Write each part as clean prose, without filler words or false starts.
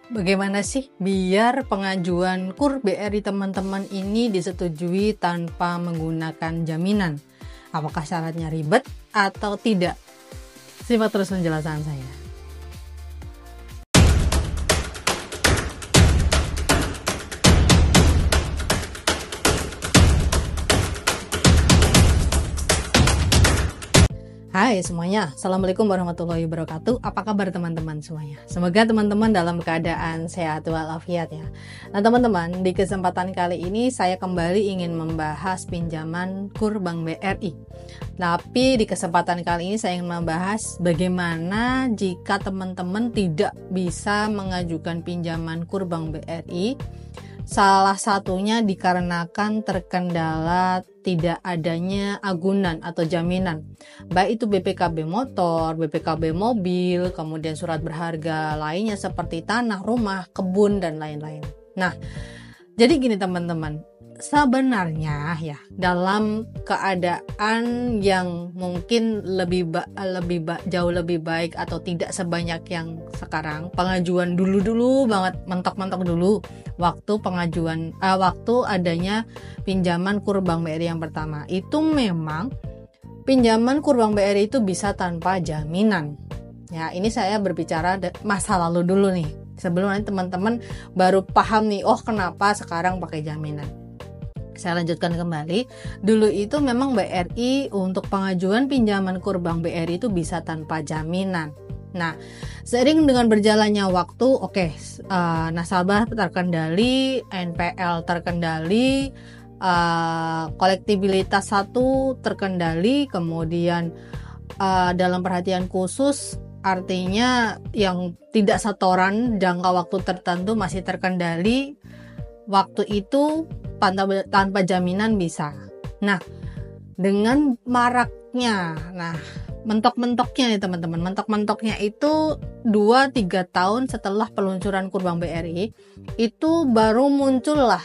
Bagaimana sih biar pengajuan KUR BRI teman-teman ini disetujui tanpa menggunakan jaminan? Apakah syaratnya ribet atau tidak? Simak terus penjelasan saya. Hai semuanya, Assalamualaikum warahmatullahi wabarakatuh. Apa kabar teman-teman semuanya? Semoga teman-teman dalam keadaan sehat walafiat ya. Nah teman-teman, di kesempatan kali ini saya kembali ingin membahas pinjaman KUR Bank BRI. Tapi di kesempatan kali ini saya ingin membahas bagaimana jika teman-teman tidak bisa mengajukan pinjaman KUR Bank BRI. Salah satunya dikarenakan terkendala tidak adanya agunan atau jaminan, baik itu BPKB motor, BPKB mobil, kemudian surat berharga lainnya seperti tanah, rumah, kebun, dan lain-lain. Nah, jadi gini teman-teman, sebenarnya ya dalam keadaan yang mungkin jauh lebih baik atau tidak sebanyak yang sekarang, pengajuan dulu banget, mentok-mentok dulu waktu adanya pinjaman KUR Bank BRI yang pertama, itu memang pinjaman KUR Bank BRI itu bisa tanpa jaminan. Ya, ini saya berbicara masa lalu dulu nih, sebelum nanti teman-teman baru paham nih, oh kenapa sekarang pakai jaminan. Saya lanjutkan kembali. Dulu itu memang BRI untuk pengajuan pinjaman KUR Bank BRI itu bisa tanpa jaminan. Nah, seiring dengan berjalannya waktu, nasabah terkendali, NPL terkendali, kolektibilitas 1 terkendali, kemudian dalam perhatian khusus artinya yang tidak setoran jangka waktu tertentu masih terkendali. Waktu itu tanpa jaminan bisa. Nah, dengan maraknya, mentok-mentoknya nih teman-teman, mentok-mentoknya itu 2-3 tahun setelah peluncuran KUR Bank BRI, itu baru muncullah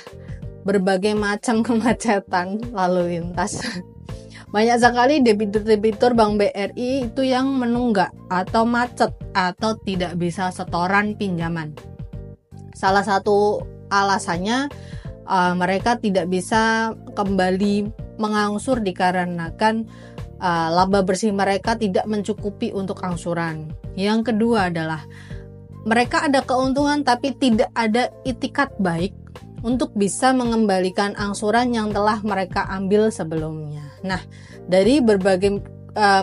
berbagai macam kemacetan lalu lintas. Banyak sekali debitur-debitur Bank BRI itu yang menunggak atau macet atau tidak bisa setoran pinjaman. Salah satu alasannya mereka tidak bisa kembali mengangsur dikarenakan laba bersih mereka tidak mencukupi untuk angsuran. Yang kedua adalah mereka ada keuntungan tapi tidak ada itikat baik untuk bisa mengembalikan angsuran yang telah mereka ambil sebelumnya. Nah, dari berbagai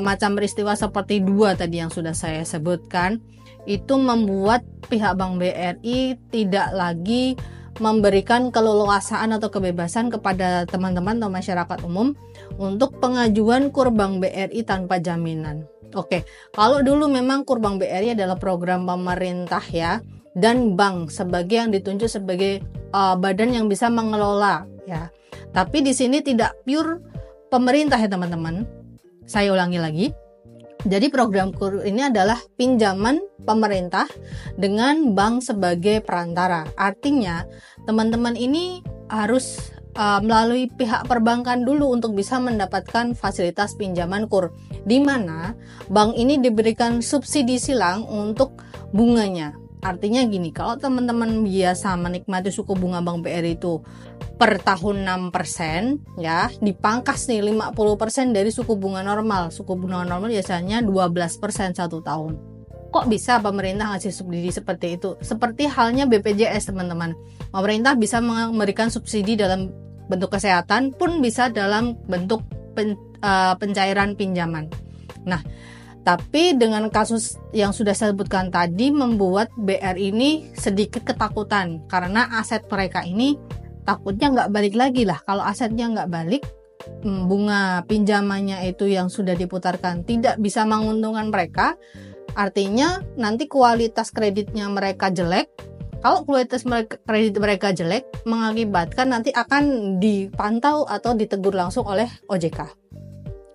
macam peristiwa seperti 2 tadi yang sudah saya sebutkan, itu membuat pihak Bank BRI tidak lagi memberikan keleluasaan atau kebebasan kepada teman-teman atau masyarakat umum untuk pengajuan KUR Bank BRI tanpa jaminan. Oke, kalau dulu memang KUR Bank BRI adalah program pemerintah ya, dan bank sebagai yang ditunjuk sebagai badan yang bisa mengelola ya. Tapi di sini tidak pure pemerintah ya teman-teman. Saya ulangi lagi. Jadi program KUR ini adalah pinjaman pemerintah dengan bank sebagai perantara. Artinya teman-teman ini harus melalui pihak perbankan dulu untuk bisa mendapatkan fasilitas pinjaman KUR, di mana bank ini diberikan subsidi silang untuk bunganya. Artinya gini, kalau teman-teman biasa menikmati suku bunga Bank BRI itu per tahun 6% ya, dipangkas nih 50% dari suku bunga normal. Suku bunga normal biasanya 12% 1 tahun. Kok bisa pemerintah ngasih subsidi seperti itu? Seperti halnya BPJS teman-teman. Pemerintah bisa memberikan subsidi dalam bentuk kesehatan pun bisa dalam bentuk pencairan pinjaman. Nah, tapi dengan kasus yang sudah saya sebutkan tadi membuat BRI ini sedikit ketakutan karena aset mereka ini takutnya nggak balik lagi lah. Kalau asetnya nggak balik, bunga pinjamannya itu yang sudah diputarkan tidak bisa menguntungkan mereka. Artinya nanti kualitas kreditnya mereka jelek. Kalau kualitas kredit mereka jelek, mengakibatkan nanti akan dipantau atau ditegur langsung oleh OJK.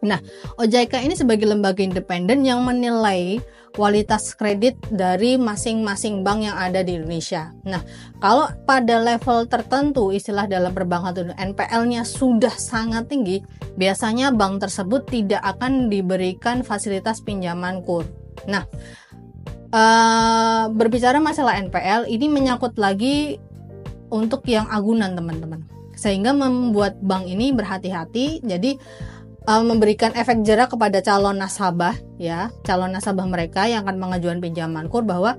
Nah, OJK ini sebagai lembaga independen yang menilai kualitas kredit dari masing-masing bank yang ada di Indonesia. Nah, kalau pada level tertentu, istilah dalam perbankan itu NPL-nya sudah sangat tinggi, biasanya bank tersebut tidak akan diberikan fasilitas pinjaman KUR. Nah, Berbicara masalah NPL, ini menyangkut lagi untuk yang agunan teman-teman, sehingga membuat bank ini berhati-hati. Jadi memberikan efek jerak kepada calon nasabah ya, calon nasabah mereka yang akan mengajukan pinjaman KUR bahwa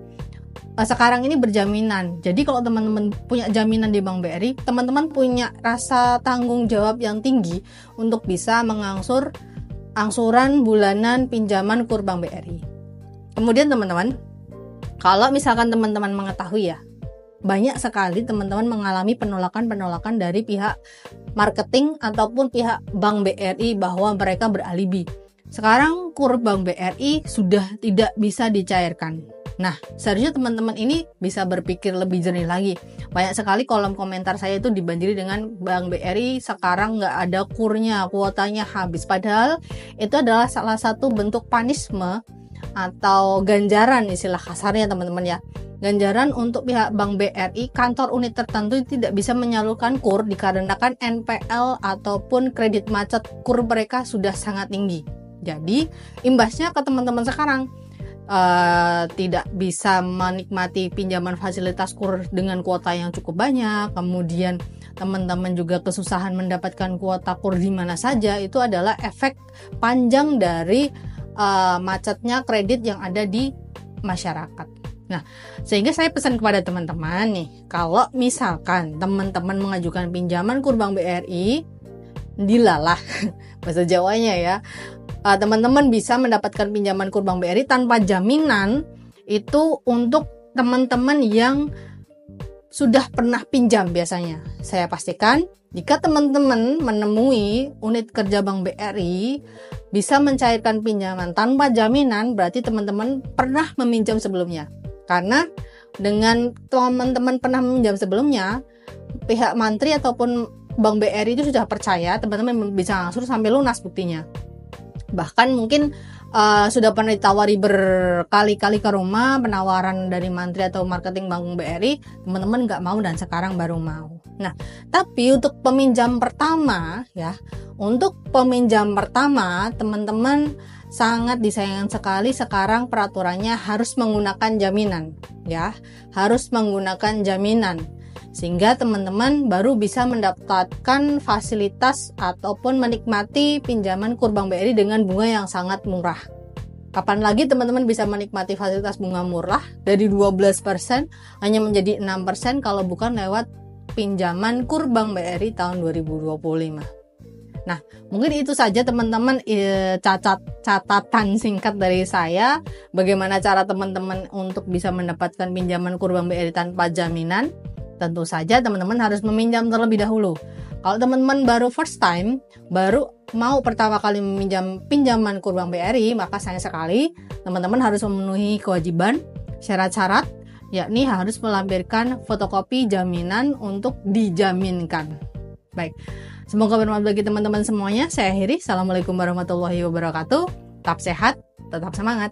sekarang ini berjaminan. Jadi kalau teman-teman punya jaminan di Bank BRI, teman-teman punya rasa tanggung jawab yang tinggi untuk bisa mengangsur angsuran bulanan pinjaman KUR Bank BRI. Kemudian teman-teman, kalau misalkan teman-teman mengetahui ya, banyak sekali teman-teman mengalami penolakan-penolakan dari pihak marketing ataupun pihak Bank BRI bahwa mereka beralibi. Sekarang KUR Bank BRI sudah tidak bisa dicairkan. Nah, seharusnya teman-teman ini bisa berpikir lebih jernih lagi. Banyak sekali kolom komentar saya itu dibanjiri dengan Bank BRI sekarang nggak ada KUR-nya, kuotanya habis. Padahal itu adalah salah satu bentuk panisme atau ganjaran istilah kasarnya teman-teman ya. Ganjaran untuk pihak Bank BRI, kantor unit tertentu tidak bisa menyalurkan KUR dikarenakan NPL ataupun kredit macet KUR mereka sudah sangat tinggi. Jadi imbasnya ke teman-teman sekarang tidak bisa menikmati pinjaman fasilitas KUR dengan kuota yang cukup banyak. Kemudian teman-teman juga kesusahan mendapatkan kuota KUR di mana saja. Itu adalah efek panjang dari macetnya kredit yang ada di masyarakat. Nah, sehingga saya pesan kepada teman-teman nih, kalau misalkan teman-teman mengajukan pinjaman KUR Bank BRI, dilalah bahasa Jawanya ya, teman-teman bisa mendapatkan pinjaman KUR Bank BRI tanpa jaminan. Itu untuk teman-teman yang sudah pernah pinjam biasanya. Saya pastikan jika teman-teman menemui unit kerja Bank BRI bisa mencairkan pinjaman tanpa jaminan, berarti teman-teman pernah meminjam sebelumnya. Karena dengan teman-teman pernah meminjam sebelumnya, pihak mantri ataupun Bank BRI itu sudah percaya teman-teman bisa langsung sampai lunas buktinya. Bahkan mungkin sudah pernah ditawari berkali-kali ke rumah, penawaran dari mantri atau marketing Bank BRI, teman-teman nggak mau dan sekarang baru mau. Nah, tapi untuk peminjam pertama ya, untuk peminjam pertama teman-teman sangat disayangkan sekali sekarang peraturannya harus menggunakan jaminan ya, harus menggunakan jaminan. Sehingga teman-teman baru bisa mendapatkan fasilitas ataupun menikmati pinjaman KUR Bank BRI dengan bunga yang sangat murah. Kapan lagi teman-teman bisa menikmati fasilitas bunga murah dari 12% hanya menjadi 6% kalau bukan lewat pinjaman KUR Bank BRI tahun 2025. Nah, mungkin itu saja teman-teman catatan singkat dari saya bagaimana cara teman-teman untuk bisa mendapatkan pinjaman KUR Bank BRI tanpa jaminan. Tentu saja teman-teman harus meminjam terlebih dahulu. Kalau teman-teman baru first time, baru mau pertama kali meminjam pinjaman KUR Bank BRI, maka sayang sekali teman-teman harus memenuhi kewajiban syarat-syarat, yakni harus melampirkan fotokopi jaminan untuk dijaminkan. Baik, semoga bermanfaat bagi teman-teman semuanya. Saya akhiri. Assalamualaikum warahmatullahi wabarakatuh. Tetap sehat, tetap semangat.